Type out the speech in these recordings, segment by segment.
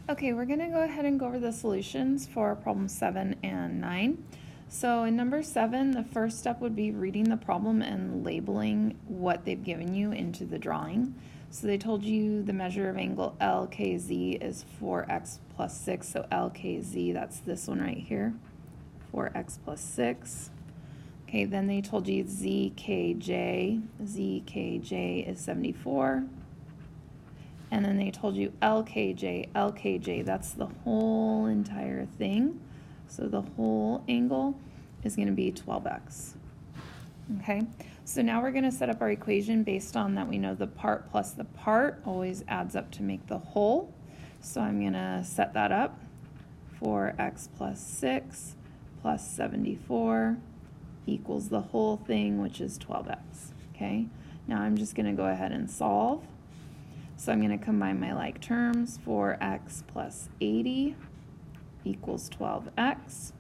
Okay, we're going to go ahead and go over the solutions for problem 7 and 9. So in number 7, the first step would be reading the problem and labeling what they've given you into the drawing. So they told you the measure of angle LKZ is 4x plus 6, so LKZ, that's this one right here, 4x plus 6. Okay, then they told you ZKJ is 74. And then they told you LKJ, that's the whole entire thing. So the whole angle is going to be 12x. Okay, so now we're going to set up our equation based on that we know the part plus the part always adds up to make the whole. So I'm going to set that up. 4x plus 6 plus 74 equals the whole thing, which is 12x. Okay, now I'm just going to go ahead and solve. So I'm going to combine my like terms. 4x plus 80 equals 12x.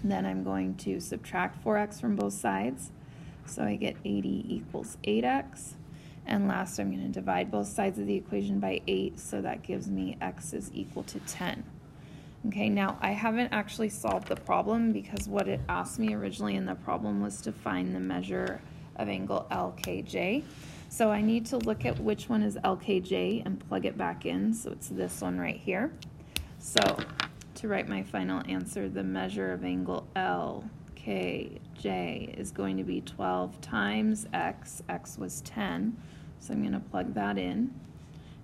Then I'm going to subtract 4x from both sides. So I get 80 equals 8x. And last, I'm going to divide both sides of the equation by 8, so that gives me x is equal to 10. Okay, now I haven't actually solved the problem because what it asked me originally in the problem was to find the measure of angle LKJ. So I need to look at which one is LKJ and plug it back in. So it's this one right here. So to write my final answer, the measure of angle LKJ is going to be 12 times x. X was 10. So I'm going to plug that in.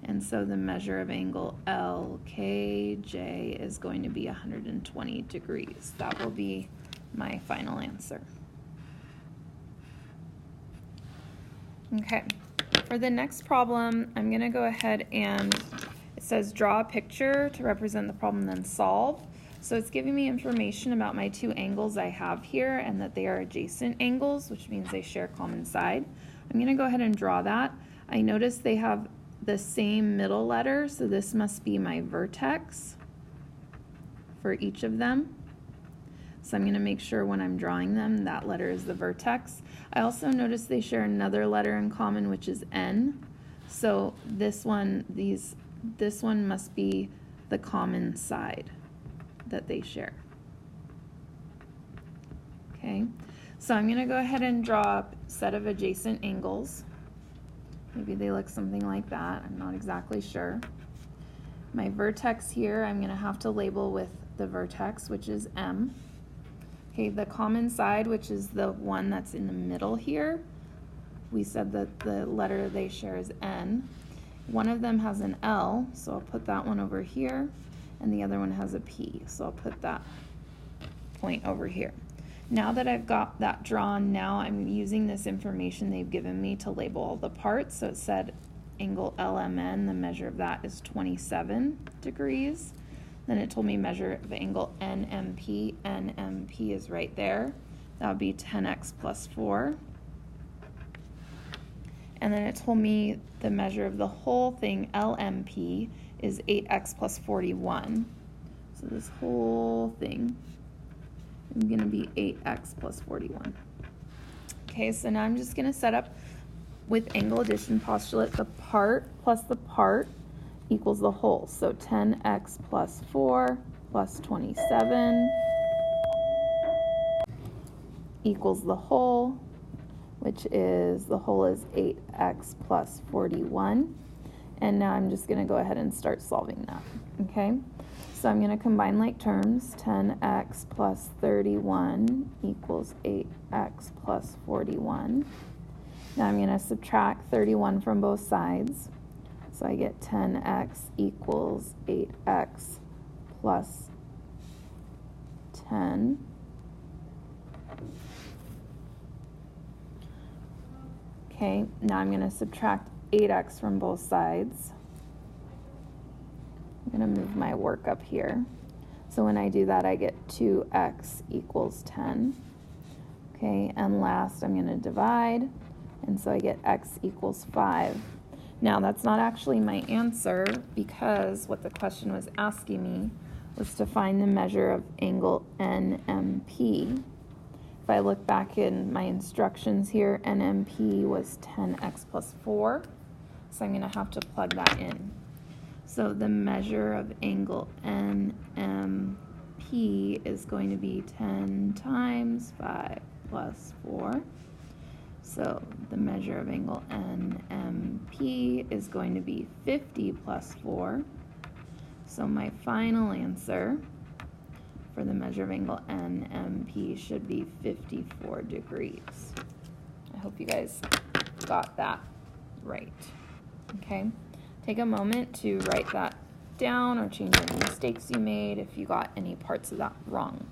And so the measure of angle LKJ is going to be 120 degrees. That will be my final answer. Okay, for the next problem, I'm going to go ahead and it says draw a picture to represent the problem, then solve. So it's giving me information about my two angles I have here and that they are adjacent angles, which means they share a common side. I'm going to go ahead and draw that. I notice they have the same middle letter, so this must be my vertex for each of them. So I'm going to make sure when I'm drawing them that letter is the vertex. I also notice they share another letter in common, which is N. So this one must be the common side that they share. Okay, so I'm going to go ahead and draw a set of adjacent angles. Maybe they look something like that. I'm not exactly sure. My vertex here, I'm going to have to label with the vertex, which is M. Okay, the common side, which is the one that's in the middle here, we said that the letter they share is N. One of them has an L, so I'll put that one over here, and the other one has a P, so I'll put that point over here. Now that I've got that drawn, now I'm using this information they've given me to label all the parts. So it said angle LMN, the measure of that is 27 degrees. Then it told me measure of angle NMP. NMP is right there. That would be 10x plus 4. And then it told me the measure of the whole thing, LMP, is 8x plus 41. So this whole thing is going to be 8x plus 41. Okay, so now I'm just going to set up with angle addition postulate the part plus the part equals the whole. So 10x plus 4 plus 27 equals the whole, which is, the whole is 8x plus 41. And now I'm just going to go ahead and start solving that. Okay, so I'm going to combine like terms. 10x plus 31 equals 8x plus 41. Now I'm going to subtract 31 from both sides. So I get 10x equals 8x plus 10. Okay, now I'm going to subtract 8x from both sides. I'm going to move my work up here. So when I do that, I get 2x equals 10. Okay, and last I'm going to divide, and so I get x equals 5. Now that's not actually my answer because what the question was asking me was to find the measure of angle NMP. If I look back in my instructions here, NMP was 10x plus 4, so I'm going to have to plug that in. So the measure of angle NMP is going to be 10 times 5 plus 4. So the measure of angle NMP is going to be 50 plus 4. So my final answer for the measure of angle NMP should be 54 degrees. I hope you guys got that right. Okay, take a moment to write that down or change any mistakes you made if you got any parts of that wrong.